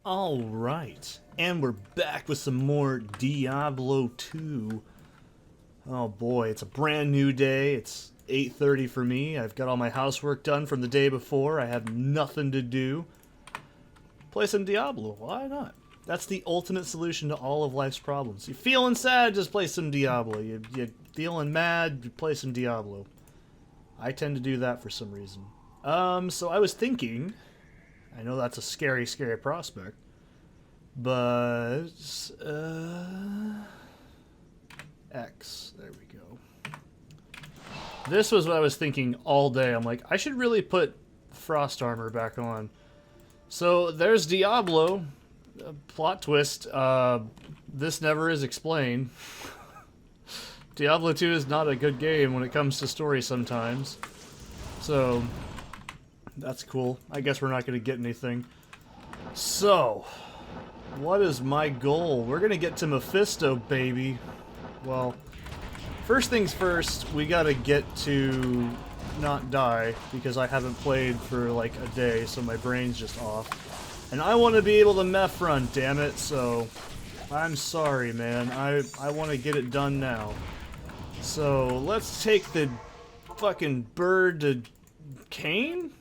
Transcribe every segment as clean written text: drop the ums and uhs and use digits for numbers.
Alright, and we're back with some more Diablo 2. Oh boy, it's a brand new day. It's 8:30 for me. I've got all my housework done from the day before. I have nothing to do. Play some Diablo, why not? That's the ultimate solution to all of life's problems. You feeling sad, just play some Diablo. You feeling mad, you play some Diablo. I tend to do that for some reason. So I was thinking... I know that's a scary, scary prospect, but, X, there we go. This was what I was thinking all day. I'm like, I should really put frost armor back on. So there's Diablo, plot twist, this never is explained. Diablo 2 is not a good game when it comes to story sometimes, so... That's cool. I guess we're not going to get anything. So, what is my goal? We're going to get to Mephisto, baby. Well, first things first, we got to get to not die, because I haven't played for like a day, so my brain's just off. And I want to be able to meth run, damn it, so I'm sorry, man. I want to get it done now. So, let's take the fucking bird to Cain?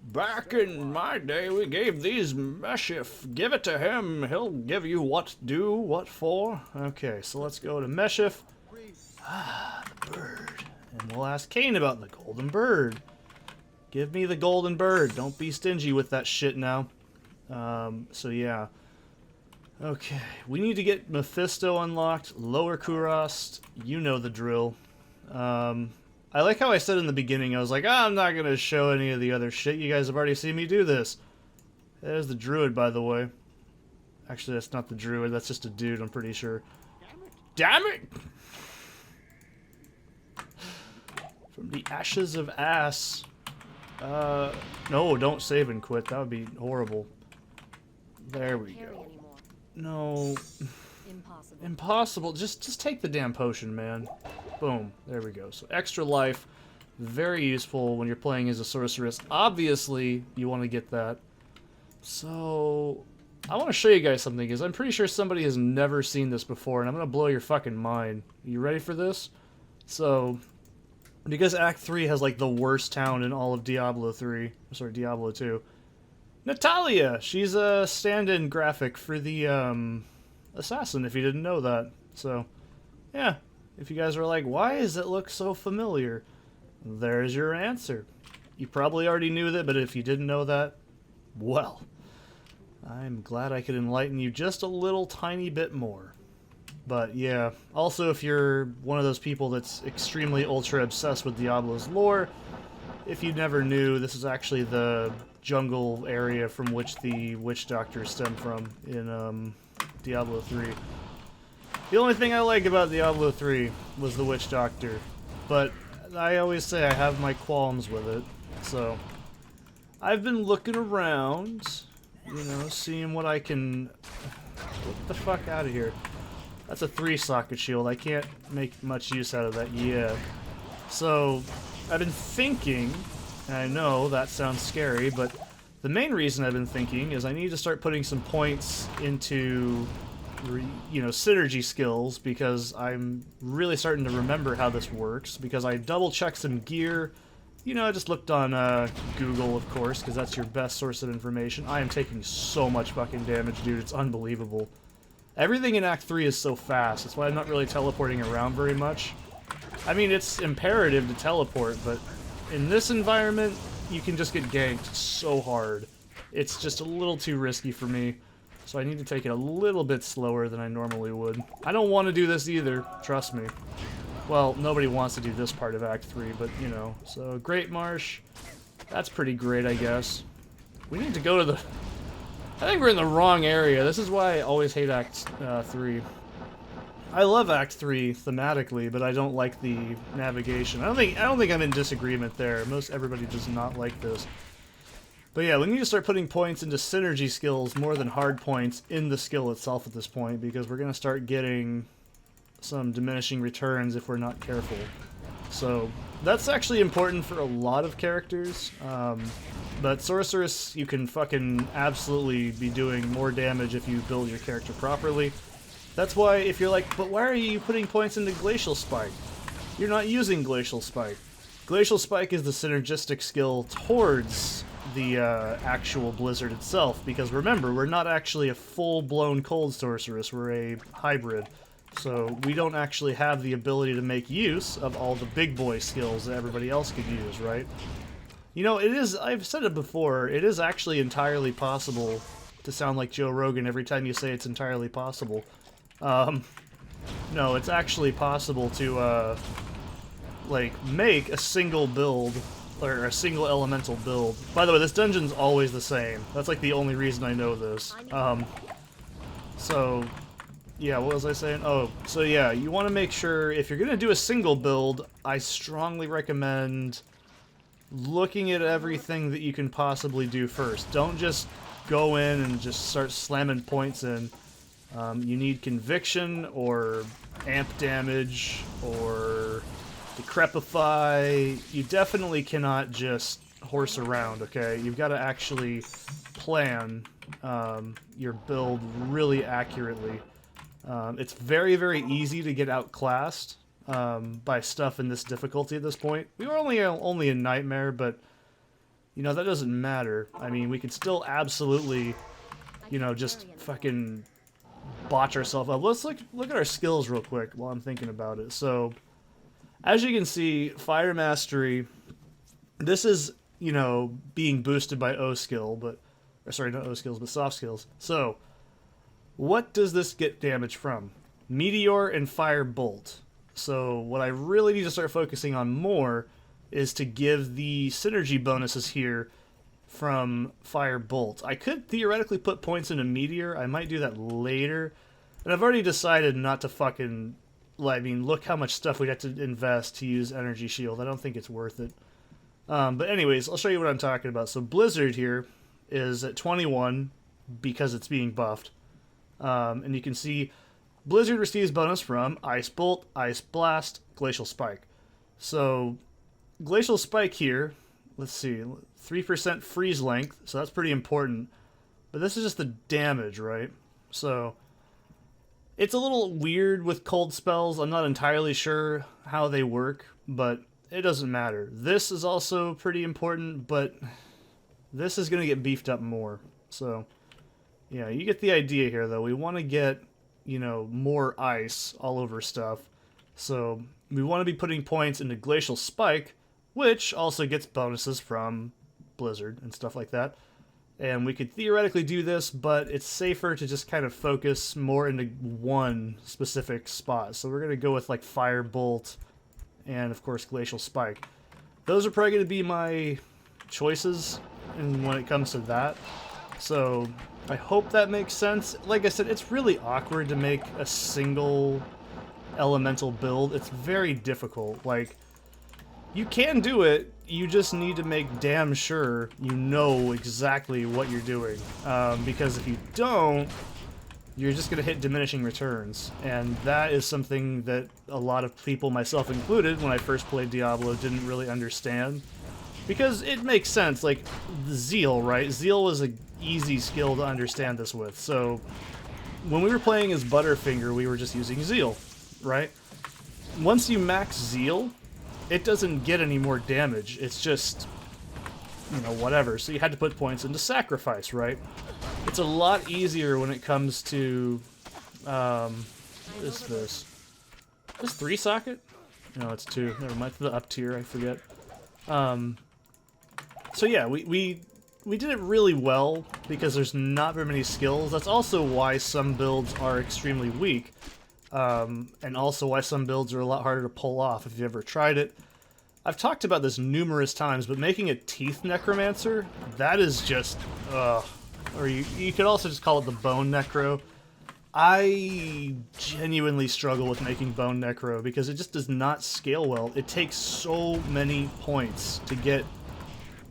Back in my day, we gave these Meshif. Give it to him. He'll give you what due, what for. Okay, so let's go to Meshif. Ah, the bird. And we'll ask Cain about the golden bird. Give me the golden bird. Don't be stingy with that shit now. So yeah. Okay, we need to get Mephisto unlocked. Lower Kurast. You know the drill. I like how I said in the beginning, I was like, I'm not going to show any of the other shit. You guys have already seen me do this. There's the druid, by the way. Actually, that's not the druid. That's just a dude, I'm pretty sure. Damn it! From the ashes of ass. No, don't save and quit. That would be horrible. There we go. No. Impossible. Impossible. Just take the damn potion, man. Boom. There we go. So extra life, very useful when you're playing as a sorceress. Obviously, you want to get that. So, I want to show you guys something, because I'm pretty sure somebody has never seen this before, and I'm going to blow your fucking mind. You ready for this? So, because Act 3 has, like, the worst town in all of Diablo 3, sorry, Diablo 2, Natalia! She's a stand-in graphic for the, assassin, if you didn't know that. So, yeah. If you guys are like, why does it look so familiar? There's your answer. You probably already knew that, but if you didn't know that, well, I'm glad I could enlighten you just a little tiny bit more. But yeah, also if you're one of those people that's extremely ultra obsessed with Diablo's lore, if you never knew, this is actually the jungle area from which the witch doctors stem from in Diablo 3. The only thing I like about Diablo 3 was the witch doctor, but I always say I have my qualms with it, so I've been looking around, you know, seeing what I can... Get the fuck out of here. That's a 3-socket shield. I can't make much use out of that yet. So, I've been thinking, and I know that sounds scary, but the main reason I've been thinking is I need to start putting some points into... you know, synergy skills, because I'm really starting to remember how this works, because I double-checked some gear. You know, I just looked on Google, of course, because that's your best source of information. I am taking so much fucking damage, dude. It's unbelievable. Everything in Act 3 is so fast. That's why I'm not really teleporting around very much. I mean, it's imperative to teleport, but in this environment, you can just get ganked so hard. It's just a little too risky for me. So I need to take it a little bit slower than I normally would. I don't want to do this either, trust me. Well, nobody wants to do this part of Act 3, but, you know. So, Great Marsh. That's pretty great, I guess. We need to go to the... I think we're in the wrong area. This is why I always hate Act 3. I love Act 3 thematically, but I don't like the navigation. I don't think I'm in disagreement there. Everybody does not like this. But yeah, we need to start putting points into synergy skills more than hard points in the skill itself at this point, because we're going to start getting some diminishing returns if we're not careful. So, that's actually important for a lot of characters. But Sorceress, you can fucking absolutely be doing more damage if you build your character properly. That's why if you're like, but why are you putting points into Glacial Spike? You're not using Glacial Spike. Glacial Spike is the synergistic skill towards the actual Blizzard itself, because remember, we're not actually a full-blown Cold Sorceress, we're a hybrid. So we don't actually have the ability to make use of all the big boy skills that everybody else could use, right? You know, it is, I've said it before, it is actually entirely possible to sound like Joe Rogan every time you say it's entirely possible. No, it's actually possible to, like, make a single build, or a single elemental build. By the way, this dungeon's always the same. That's, like, the only reason I know this. So, yeah, what was I saying? Oh, so yeah, you want to make sure, if you're going to do a single build, I strongly recommend looking at everything that you can possibly do first. Don't just go in and just start slamming points in. You need conviction, or amp damage, or decrepify. You definitely cannot just horse around, okay? You've got to actually plan your build really accurately. It's very, very easy to get outclassed by stuff in this difficulty at this point. We were only a nightmare, but, you know, that doesn't matter. I mean, we can still absolutely, you know, just fucking botch ourselves up. Let's look at our skills real quick while I'm thinking about it. So, as you can see, Fire Mastery, this is, you know, being boosted by O skill, but, or sorry, not O skills, but soft skills. So, what does this get damage from? Meteor and Fire Bolt. So, what I really need to start focusing on more is to give the synergy bonuses here from Fire Bolt. I could theoretically put points into Meteor. I might do that later. And I've already decided not to fucking... I mean, look how much stuff we'd have to invest to use Energy Shield. I don't think it's worth it. But anyways, I'll show you what I'm talking about. So Blizzard here is at 21 because it's being buffed. And you can see Blizzard receives bonus from Ice Bolt, Ice Blast, Glacial Spike. So Glacial Spike here, let's see, 3% freeze length, so that's pretty important. But this is just the damage, right? So it's a little weird with cold spells. I'm not entirely sure how they work, but it doesn't matter. This is also pretty important, but this is going to get beefed up more. So, yeah, you get the idea here, though. We want to get, you know, more ice all over stuff. So we want to be putting points into Glacial Spike, which also gets bonuses from Blizzard and stuff like that. And we could theoretically do this, but it's safer to just kind of focus more into one specific spot. So we're going to go with like Fire Bolt and, of course, Glacial Spike. Those are probably going to be my choices when it comes to that. So I hope that makes sense. Like I said, it's really awkward to make a single elemental build. It's very difficult. Like, you can do it, you just need to make damn sure you know exactly what you're doing. Because if you don't, you're just going to hit diminishing returns. And that is something that a lot of people, myself included, when I first played Diablo, didn't really understand. Because it makes sense, like, Zeal, right? Zeal was an easy skill to understand this with. So, when we were playing as Butterfinger, we were just using Zeal, right? Once you max Zeal, it doesn't get any more damage. It's just, you know, whatever. So you had to put points into Sacrifice, right? It's a lot easier when it comes to, what is this? Is this 3-socket? No, it's 2. Never mind, the up tier, I forget. So yeah, we did it really well because there's not very many skills. That's also why some builds are extremely weak. And also why some builds are a lot harder to pull off if you've ever tried it. I've talked about this numerous times, but making a Teeth Necromancer, that is just, or you could also just call it the Bone Necro. I genuinely struggle with making Bone Necro because it just does not scale well. It takes so many points to get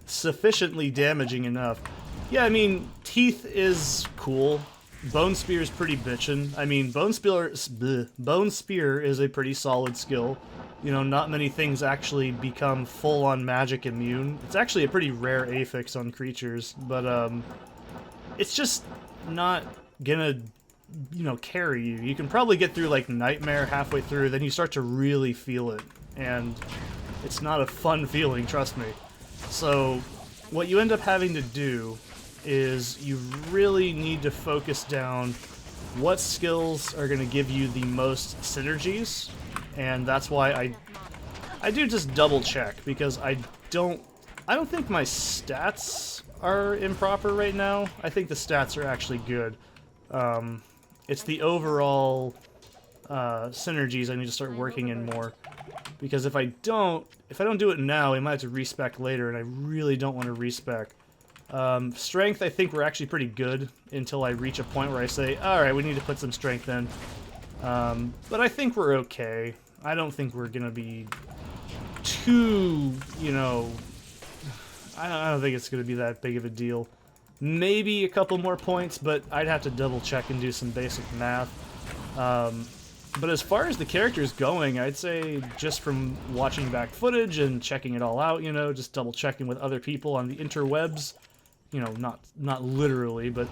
sufficiently damaging enough. Yeah, I mean, Teeth is cool. Bone Spear is pretty bitchin'. I mean, Bone Spear is a pretty solid skill. You know, not many things actually become full-on magic immune. It's actually a pretty rare affix on creatures, but it's just not gonna, you know, carry you. You can probably get through like Nightmare halfway through, then you start to really feel it, and it's not a fun feeling, trust me. So what you end up having to do is you really need to focus down what skills are going to give you the most synergies, and that's why I do just double check, because I don't think my stats are improper right now. I think the stats are actually good. It's the overall synergies I need to start working in more, because if I don't do it now, I might have to respec later, and I really don't want to respec. Strength, I think we're actually pretty good until I reach a point where I say, alright, we need to put some strength in. But I think we're okay. I don't think we're gonna be too, you know, I don't think it's gonna be that big of a deal. Maybe a couple more points, but I'd have to double check and do some basic math. But as far as the character's going, I'd say just from watching back footage and checking it all out, you know, just double checking with other people on the interwebs. You know, not literally, but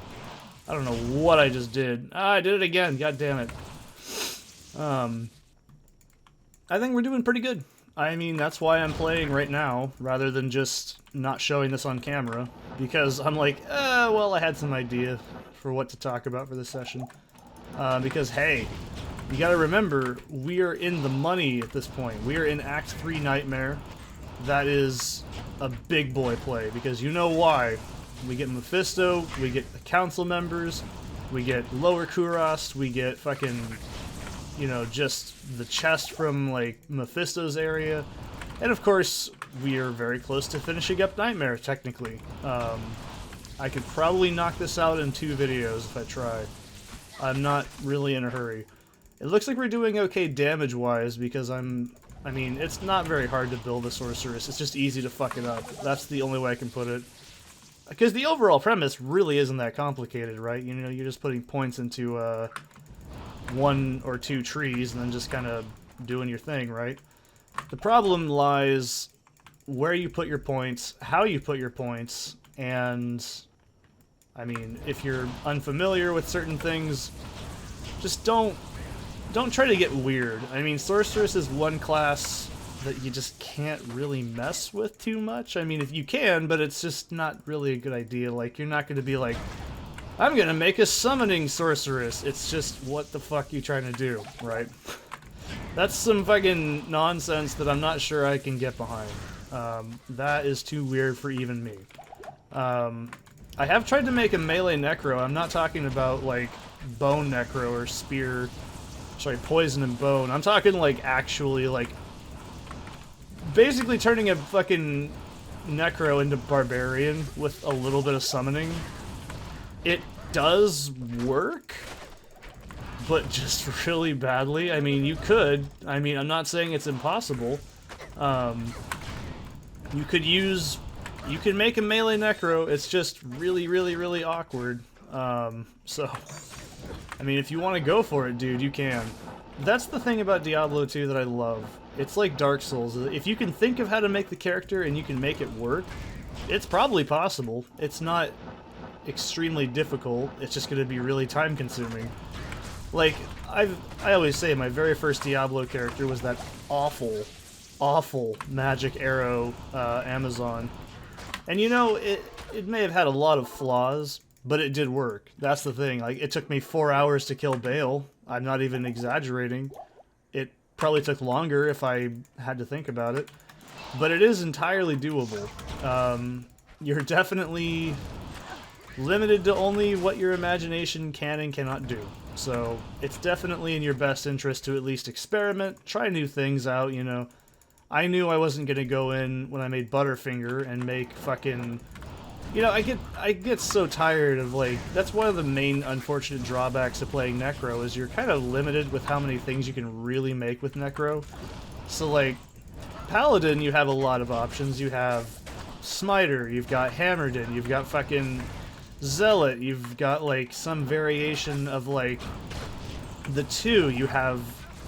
I don't know what I just did. Ah, I did it again, god damn it. I think we're doing pretty good. I mean, that's why I'm playing right now, rather than just not showing this on camera, because I'm like, well, I had some idea for what to talk about for this session. Because, hey, you gotta remember, we are in the money at this point. We are in Act 3 Nightmare. That is a big boy play, because you know why. We get Mephisto, we get the council members, we get Lower Kurast, we get fucking, you know, just the chest from, like, Mephisto's area. And, of course, we are very close to finishing up Nightmare, technically. I could probably knock this out in 2 videos if I try. I'm not really in a hurry. It looks like we're doing okay damage-wise, because I mean, it's not very hard to build a sorceress. It's just easy to fuck it up. That's the only way I can put it. Because the overall premise really isn't that complicated, right? You know, you're just putting points into 1 or 2 trees and then just kind of doing your thing, right? The problem lies where you put your points, how you put your points, and I mean, if you're unfamiliar with certain things, just don't try to get weird. I mean, Sorceress is one class that you just can't really mess with too much. I mean, if you can, but it's just not really a good idea. Like, you're not going to be like, I'm going to make a summoning sorceress. It's just, what the fuck you trying to do, right? That's some fucking nonsense that I'm not sure I can get behind. That is too weird for even me. I have tried to make a melee necro. I'm not talking about, like, bone necro or spear. Sorry, poison and bone. I'm talking, like, actually, like, basically turning a fucking necro into barbarian with a little bit of summoning. It does work, but just really badly. I mean, you could. I mean, I'm not saying it's impossible. You could make a melee necro. It's just really, really, really awkward. So, I mean, if you want to go for it, dude, you can. That's the thing about Diablo 2 that I love. It's like Dark Souls. If you can think of how to make the character and you can make it work, it's probably possible. It's not extremely difficult. It's just going to be really time-consuming. Like, I always say my very first Diablo character was that awful, awful magic arrow Amazon. And you know, it may have had a lot of flaws, but it did work. That's the thing. Like, it took me 4 hours to kill Baal. I'm not even exaggerating. It probably took longer if I had to think about it. But it is entirely doable. You're definitely limited to only what your imagination can and cannot do. So it's definitely in your best interest to at least experiment, try new things out, you know. I knew I wasn't going to go in when I made Butterfinger and make fucking... You know, I get so tired of, like, that's one of the main unfortunate drawbacks of playing Necro, is you're kind of limited with how many things you can really make with Necro. So, like, Paladin, you have a lot of options. You have Smiter, you've got Hammerden, you've got fucking Zealot, you've got like some variation of like the two. You have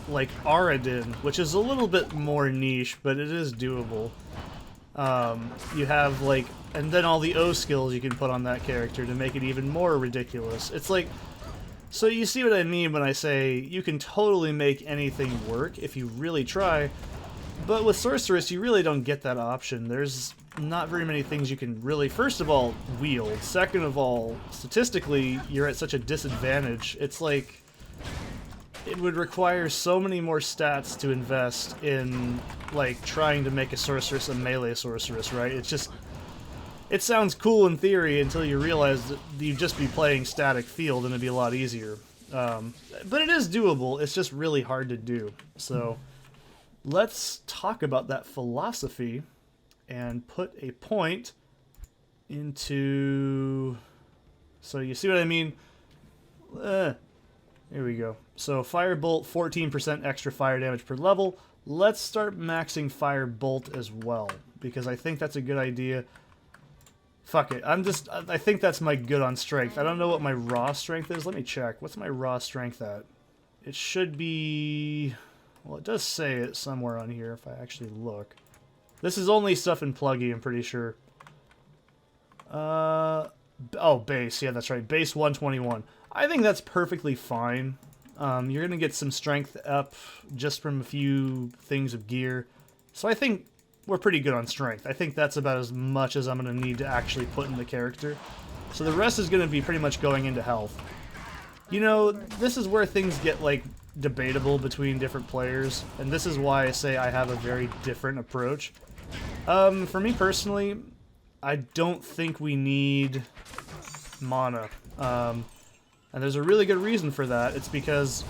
like Aradin, which is a little bit more niche, but it is doable. You have like, and then all the O skills you can put on that character to make it even more ridiculous. It's like, so you see what I mean when I say you can totally make anything work if you really try, but with Sorceress you really don't get that option. There's not very many things you can really, first of all, wield. Second of all, statistically, you're at such a disadvantage. It's like, it would require so many more stats to invest in, like, trying to make a Sorceress a melee Sorceress, right? It's just, it sounds cool in theory until you realize that you'd just be playing static field and it'd be a lot easier. But it is doable, it's just really hard to do. So, let's talk about that philosophy and put a point into... So you see what I mean? Here we go. So Firebolt, 14% extra fire damage per level. Let's start maxing Firebolt as well, because I think that's a good idea. Fuck it. I think that's my good on strength. I don't know what my raw strength is. Let me check. What's my raw strength at? It should be... Well, it does say it somewhere on here if I actually look. This is only stuff in Plugy, I'm pretty sure. Oh, base. Yeah, that's right. Base 121. I think that's perfectly fine. You're going to get some strength up just from a few things of gear. So I think we're pretty good on strength. I think that's about as much as I'm going to need to actually put in the character. So the rest is going to be pretty much going into health. You know, this is where things get, like, debatable between different players, and this is why I say I have a very different approach. For me personally, I don't think we need mana. And there's a really good reason for that. It's because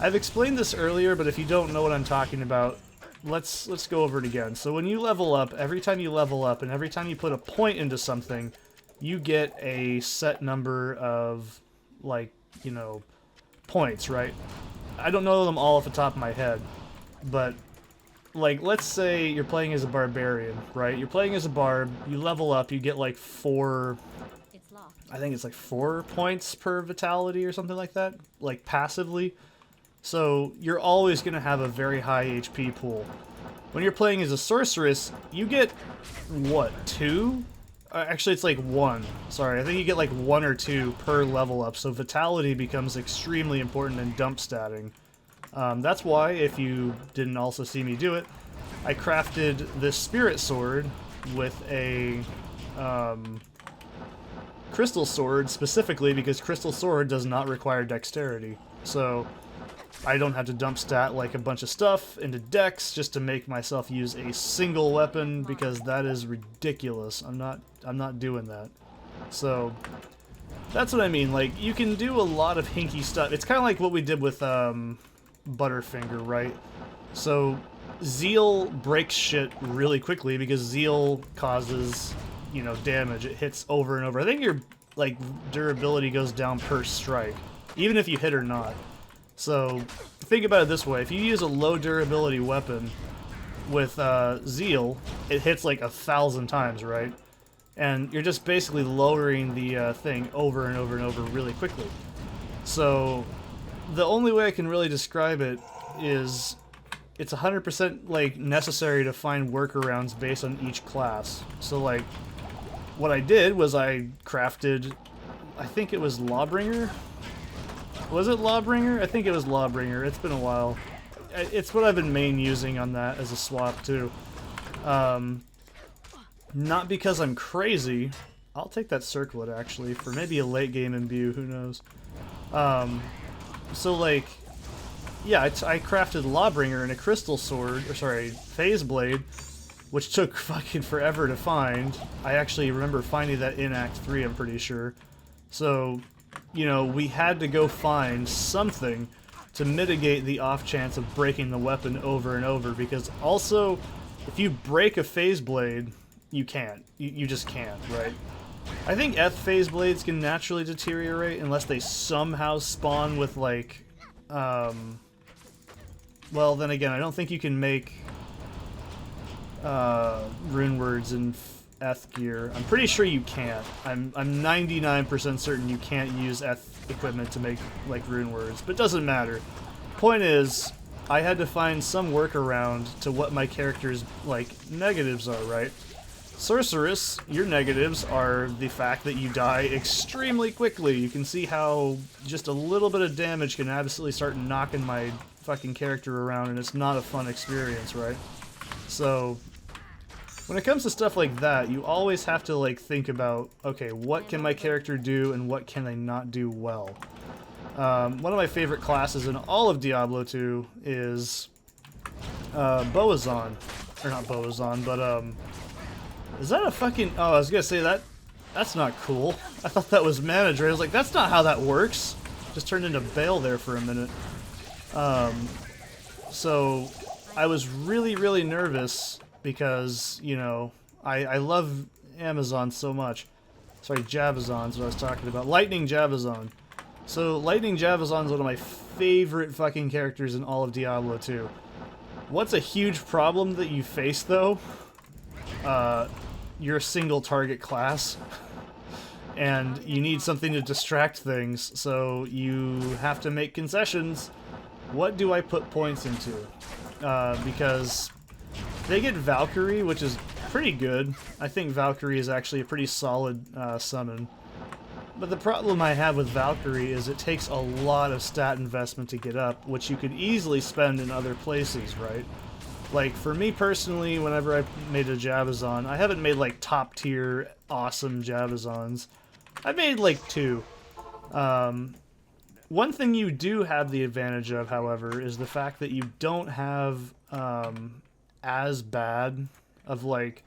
I've explained this earlier, but if you don't know what I'm talking about, let's go over it again. So when you level up, every time you level up and every time you put a point into something, you get a set number of, like, you know, points, right? I don't know them all off the top of my head, but like, let's say you're playing as a barbarian, right? You're playing as a barb, you level up, you get like 4, I think it's like 4 points per vitality or something like that, like passively. So you're always going to have a very high HP pool. When you're playing as a sorceress, you get, what, 2? Actually, it's like 1. Sorry, I think you get like 1 or 2 per level up, so vitality becomes extremely important in dump statting. That's why, if you didn't also see me do it, I crafted this spirit sword with a crystal sword, specifically because crystal sword does not require dexterity. So I don't have to dump stat like a bunch of stuff into dex just to make myself use a single weapon, because that is ridiculous. I'm not doing that. So that's what I mean. Like, you can do a lot of hinky stuff. It's kind of like what we did with Butterfinger, right? So Zeal breaks shit really quickly because Zeal causes, you know, damage. It hits over and over. I think your, like, durability goes down per strike, even if you hit or not. So think about it this way: if you use a low durability weapon with Zeal, it hits like 1,000 times, right? And you're just basically lowering the thing over and over and over really quickly. So the only way I can really describe it is it's 100% like necessary to find workarounds based on each class. So like, what I did was I crafted, I think it was Lawbringer? Was it Lawbringer? I think it was Lawbringer. It's been a while. It's what I've been main using on that as a swap too. Not because I'm crazy. I'll take that circlet actually for maybe a late game imbue, who knows. So like, yeah, I crafted Lawbringer and a crystal sword, or sorry, phase blade, which took fucking forever to find. I actually remember finding that in Act 3, I'm pretty sure. So, you know, we had to go find something to mitigate the off chance of breaking the weapon over and over, because also, if you break a phase blade, you can't. You just can't, right? I think F phase blades can naturally deteriorate unless they somehow spawn with, like, well, then again, I don't think you can make rune words in Eth gear. I'm pretty sure you can't. I'm 99% certain you can't use Eth equipment to make, like, rune words, but it doesn't matter. Point is, I had to find some workaround to what my character's, like, negatives are, right? Sorceress, your negatives are the fact that you die extremely quickly. You can see how just a little bit of damage can absolutely start knocking my fucking character around, and it's not a fun experience, right? So, when it comes to stuff like that, you always have to, like, think about, okay, what can my character do and what can they not do well? One of my favorite classes in all of Diablo 2 is Boazon. Or not Boazon, but, is that a fucking... Oh, I was gonna say that's not cool. I thought that was manager. I was like, that's not how that works. Just turned into Bale there for a minute. So, I was really, really nervous because, you know, I love Amazon so much. Sorry, Javazon's what I was talking about. Lightning Javazon. So, Lightning Javazon's one of my favorite fucking characters in all of Diablo 2. What's a huge problem that you face, though? You're a single target class, and you need something to distract things, so you have to make concessions. What do I put points into? Because they get Valkyrie, which is pretty good. I think Valkyrie is actually a pretty solid summon. But the problem I have with Valkyrie is it takes a lot of stat investment to get up, which you could easily spend in other places, right? Like, for me personally, whenever I made a Javazon, I haven't made, like, top-tier, awesome Javazons. I made, like, 2. One thing you do have the advantage of, however, is the fact that you don't have, as bad of, like...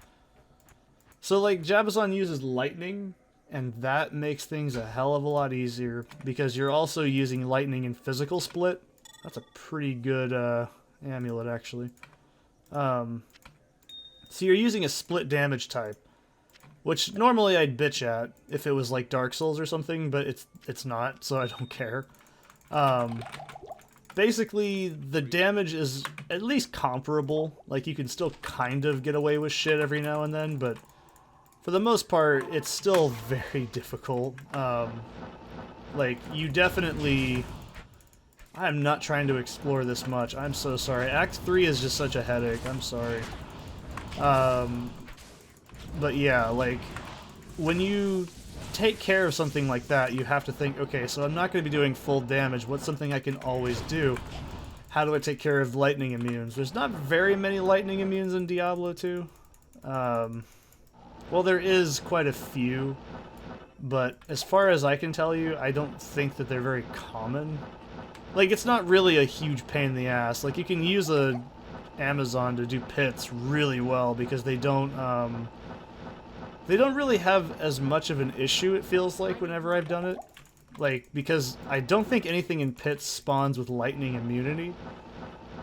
So, like, Javazon uses lightning, and that makes things a hell of a lot easier, because you're also using lightning in physical split. That's a pretty good, amulet, actually. So you're using a split damage type, which normally I'd bitch at if it was like Dark Souls or something, but it's not, so I don't care. Basically, the damage is at least comparable. Like, you can still kind of get away with shit every now and then, but for the most part, it's still very difficult. Like, you definitely... I'm not trying to explore this much. I'm so sorry. Act 3 is just such a headache. I'm sorry. But yeah, like, when you take care of something like that, you have to think, okay, so I'm not going to be doing full damage. What's something I can always do? How do I take care of lightning immunes? There's not very many lightning immunes in Diablo 2. Well, there is quite a few, but as far as I can tell you, I don't think that they're very common. Like, it's not really a huge pain in the ass. Like, you can use a Amazon to do pits really well because they don't really have as much of an issue, it feels like, whenever I've done it. Like, because I don't think anything in pits spawns with lightning immunity.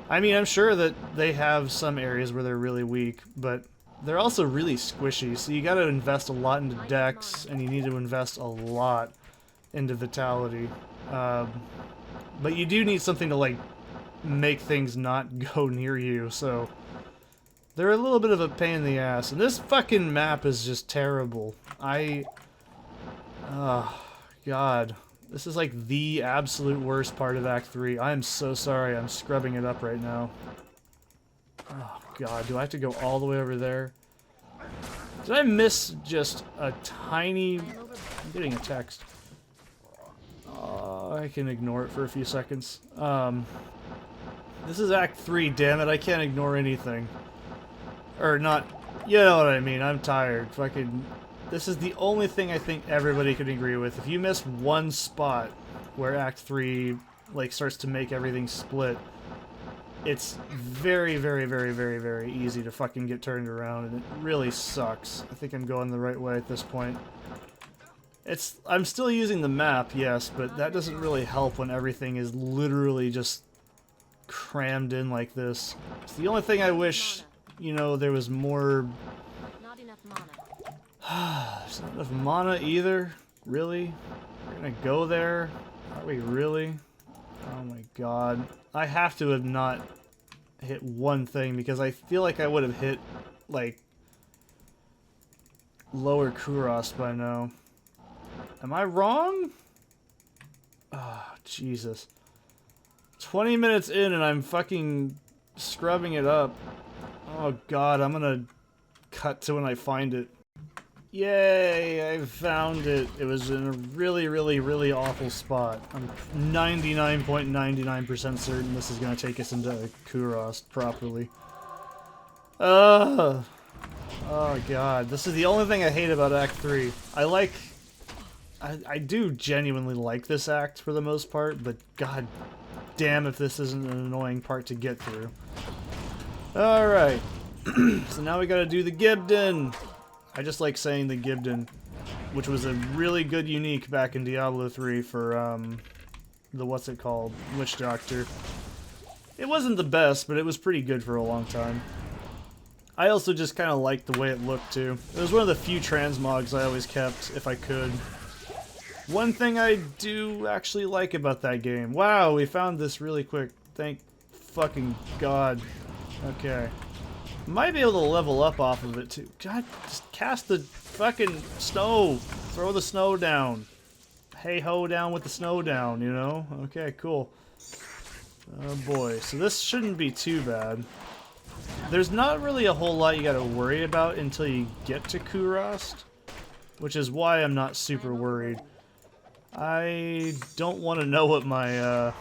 I mean, I'm sure that they have some areas where they're really weak, but they're also really squishy, so you gotta invest a lot into dex, and you need to invest a lot into vitality. But you do need something to, like, make things not go near you, so they're a little bit of a pain in the ass. And this fucking map is just terrible. Oh, God. This is, like, the absolute worst part of Act 3. I am so sorry. I'm scrubbing it up right now. Oh, God. Do I have to go all the way over there? Did I miss just a tiny... I'm getting a text. I can ignore it for a few seconds. This is Act 3, damn it. I can't ignore anything. Or not... You know what I mean. I'm tired. Fucking... This is the only thing I think everybody could agree with. If you miss one spot where Act 3, like, starts to make everything split, it's very, very, very, very, very easy to fucking get turned around, and it really sucks. I think I'm going the right way at this point. I'm still using the map, yes, but that doesn't really help when everything is literally just crammed in like this. It's the only thing I wish, you know, there was more... Not enough mana. There's not enough mana either? Really? We're gonna go there? Are we really? Oh my god. I have to have not hit one thing, because I feel like I would have hit, like... lower Kuros by now. Am I wrong? Ah, Jesus. 20 minutes in and I'm fucking scrubbing it up. Oh god, I'm gonna cut to when I find it. Yay, I found it. It was in a really, really, really awful spot. I'm 99.99% certain this is gonna take us into Kuros properly. Oh god, this is the only thing I hate about Act 3. I do genuinely like this act for the most part, but god damn if this isn't an annoying part to get through. Alright, so now we gotta do the Gibden. I just like saying the Gibden, which was a really good unique back in Diablo 3 for, the what's it called? Witch Doctor. It wasn't the best, but it was pretty good for a long time. I also just kind of liked the way it looked, too. It was one of the few transmogs I always kept, if I could. One thing I do actually like about that game. Wow, we found this really quick. Thank fucking God. Okay. Might be able to level up off of it, too. God, just cast the fucking snow. Throw the snow down. Hey-ho down with the snow down, you know? Okay, cool. Oh boy, so this shouldn't be too bad. There's not really a whole lot you gotta worry about until you get to Kuros, which is why I'm not super worried. I don't want to know what my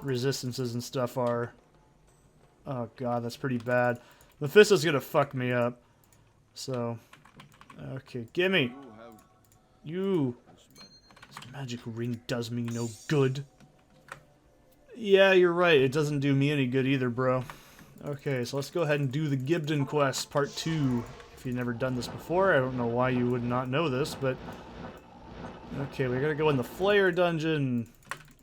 resistances and stuff are. Oh god, that's pretty bad. Mephisto's gonna fuck me up. So, okay, gimme! You! This magic ring does me no good. Yeah, you're right, it doesn't do me any good either, bro. Okay, so let's go ahead and do the Gibden quest, part 2. If you've never done this before, I don't know why you would not know this, but... Okay, we're gonna go in the Flayer dungeon,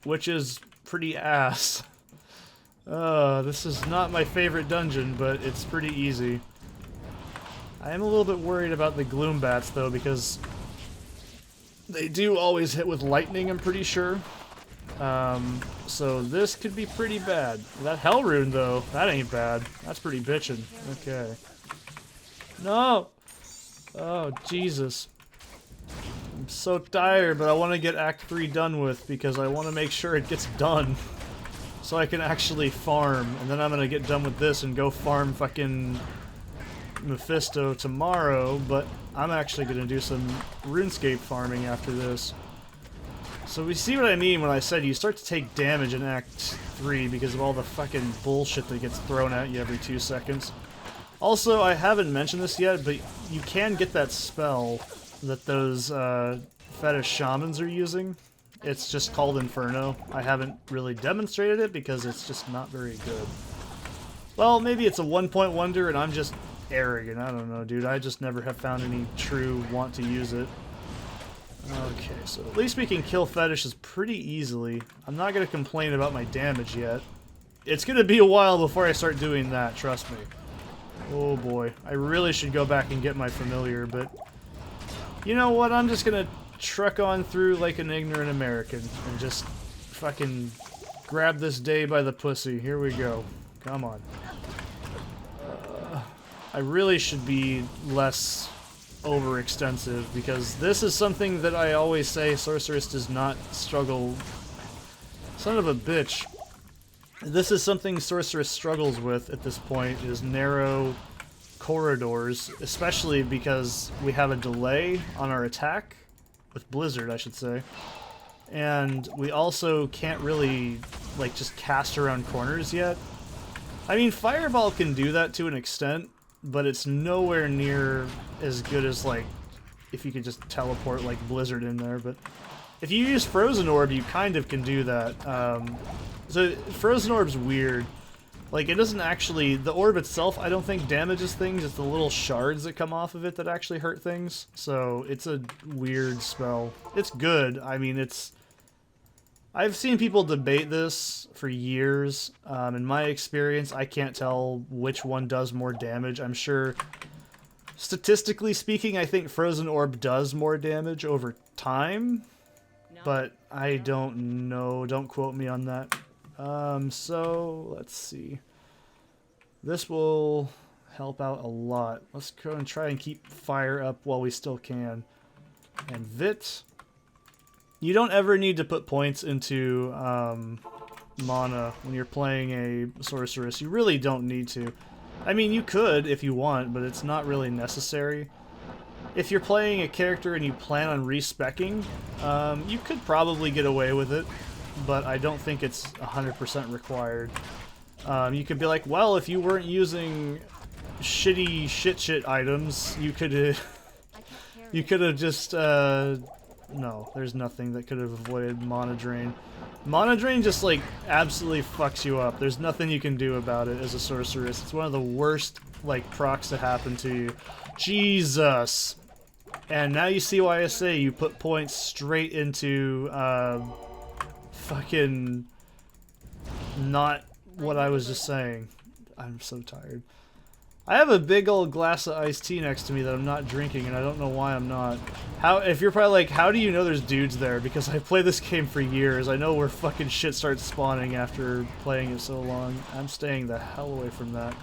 which is pretty ass. This is not my favorite dungeon, but it's pretty easy. I am a little bit worried about the Gloom Bats, though, because they do always hit with lightning, I'm pretty sure. So this could be pretty bad. That Hell Rune, though, that ain't bad. That's pretty bitchin'. Okay. No! Oh, Jesus. I'm so tired, but I want to get Act 3 done with, because I want to make sure it gets done. So I can actually farm, and then I'm gonna get done with this and go farm fucking Mephisto tomorrow, but I'm actually gonna do some RuneScape farming after this. So we see what I mean when I said you start to take damage in Act 3 because of all the fucking bullshit that gets thrown at you every 2 seconds. Also, I haven't mentioned this yet, but you can get that spell that those fetish shamans are using. It's just called Inferno. I haven't really demonstrated it because it's just not very good. Well, maybe it's a one-point wonder and I'm just arrogant. I don't know, dude. I just never have found any true want to use it. Okay, so at least we can kill fetishes pretty easily. I'm not going to complain about my damage yet. It's going to be a while before I start doing that, trust me. Oh boy. I really should go back and get my familiar, but... You know what? I'm just going to truck on through like an ignorant American and just fucking grab this day by the pussy. Here we go. Come on. I really should be less overextensive because this is something that I always say Sorceress does not struggle. Son of a bitch. This is something Sorceress struggles with at this point, is narrow corridors, especially because we have a delay on our attack. With Blizzard, I should say. And we also can't really, like, just cast around corners yet. I mean, Fireball can do that to an extent, but it's nowhere near as good as, like, if you could just teleport, like, Blizzard in there. But if you use Frozen Orb, you kind of can do that. So Frozen Orb's weird. Like, it doesn't actually... The orb itself, I don't think damages things. It's the little shards that come off of it that actually hurt things. So, it's a weird spell. It's good. I mean, it's... I've seen people debate this for years. In my experience, I can't tell which one does more damage. I'm sure... Statistically speaking, I think Frozen Orb does more damage over time. But I don't know. Don't quote me on that. So, let's see. This will help out a lot. Let's go and try and keep fire up while we still can. And Vit. You don't ever need to put points into mana when you're playing a sorceress. You really don't need to. I mean, you could if you want, but it's not really necessary. If you're playing a character and you plan on respecking, you could probably get away with it, but I don't think it's 100% required. You could be like, well, if you weren't using shitty shit items, you could you could have just no, there's nothing that could have avoided mana drain. Mana drain just like absolutely fucks you up. There's nothing you can do about it as a sorceress. It's one of the worst like procs to happen to you. Jesus. And now you see why I say you put points straight into fucking not what I was just saying. I'm so tired. I have a big old glass of iced tea next to me that I'm not drinking, and I don't know why I'm not. If you're probably like, how do you know there's dudes there? Because I played this game for years. I know where fucking shit starts spawning after playing it so long. I'm staying the hell away from that.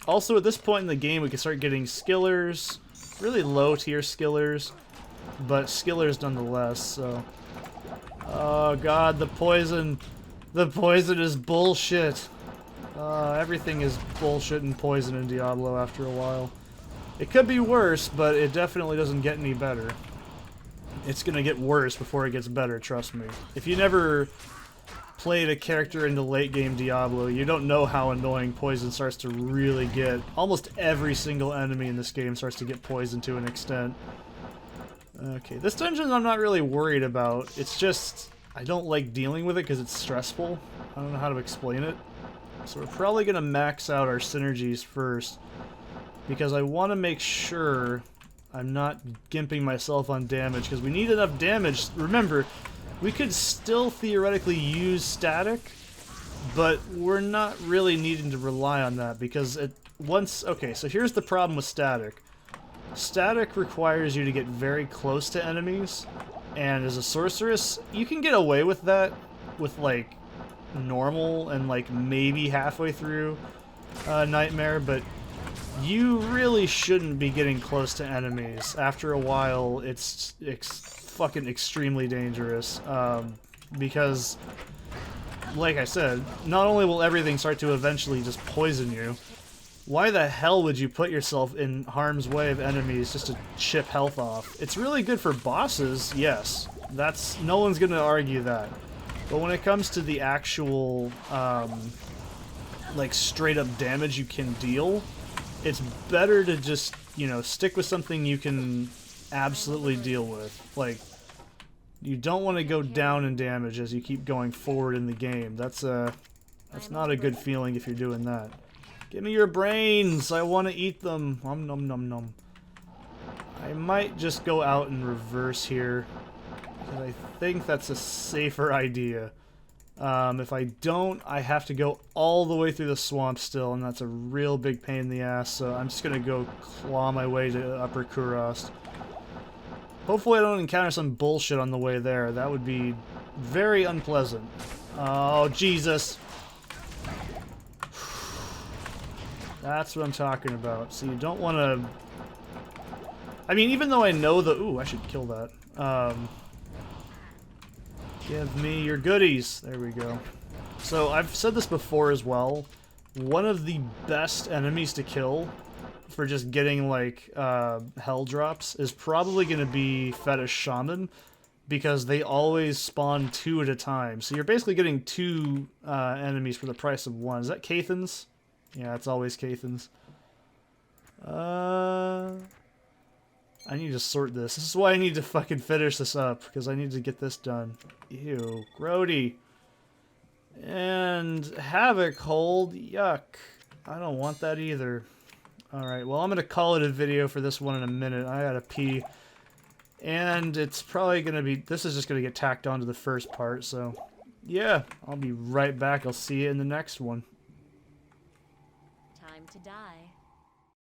Also, at this point in the game, we can start getting skillers. Really low tier skillers, but skillers nonetheless, so. Oh god, the poison. The poison is bullshit. Everything is bullshit and poison in Diablo after a while. It could be worse, but it definitely doesn't get any better. It's gonna get worse before it gets better, trust me. If you never played a character into late game Diablo, you don't know how annoying poison starts to really get. Almost every single enemy in this game starts to get poisoned to an extent. Okay, this dungeon I'm not really worried about. It's just, I don't like dealing with it because it's stressful. I don't know how to explain it. So we're probably going to max out our synergies first, because I want to make sure I'm not gimping myself on damage, because we need enough damage. Remember, we could still theoretically use static, but we're not really needing to rely on that, because okay, so here's the problem with static. Static requires you to get very close to enemies, and as a sorceress, you can get away with that with, like, normal and, like, maybe halfway through Nightmare, but you really shouldn't be getting close to enemies. After a while, it's fucking extremely dangerous, because, like I said, not only will everything start to eventually just poison you, why the hell would you put yourself in harm's way of enemies just to chip health off? It's really good for bosses, yes. No one's gonna argue that. But when it comes to the actual, like, straight-up damage you can deal, it's better to just, you know, stick with something you can absolutely deal with. Like, you don't want to go down in damage as you keep going forward in the game. That's not a good feeling if you're doing that. Give me your brains! I want to eat them! Nom nom nom nom. I might just go out in reverse here, because I think that's a safer idea. If I don't, I have to go all the way through the swamp still, and that's a real big pain in the ass, so I'm just gonna go claw my way to Upper Kurast. Hopefully I don't encounter some bullshit on the way there. That would be very unpleasant. Oh, Jesus! That's what I'm talking about. So you don't want to... I mean, even though I know the... Ooh, I should kill that. Give me your goodies. There we go. So I've said this before as well. One of the best enemies to kill for just getting, like, hell drops is probably going to be Fetish Shaman, because they always spawn 2 at a time. So you're basically getting 2 enemies for the price of 1. Is that Cathan's? Yeah, it's always Cathan's. I need to sort this. This is why I need to fucking finish this up, because I need to get this done. Ew, grody. And Havoc Hold, yuck. I don't want that either. Alright, well I'm gonna call it a video for this one in a minute. I gotta pee. And it's probably gonna be... This is just gonna get tacked onto the first part, so... Yeah, I'll be right back. I'll see you in the next one. Time to die.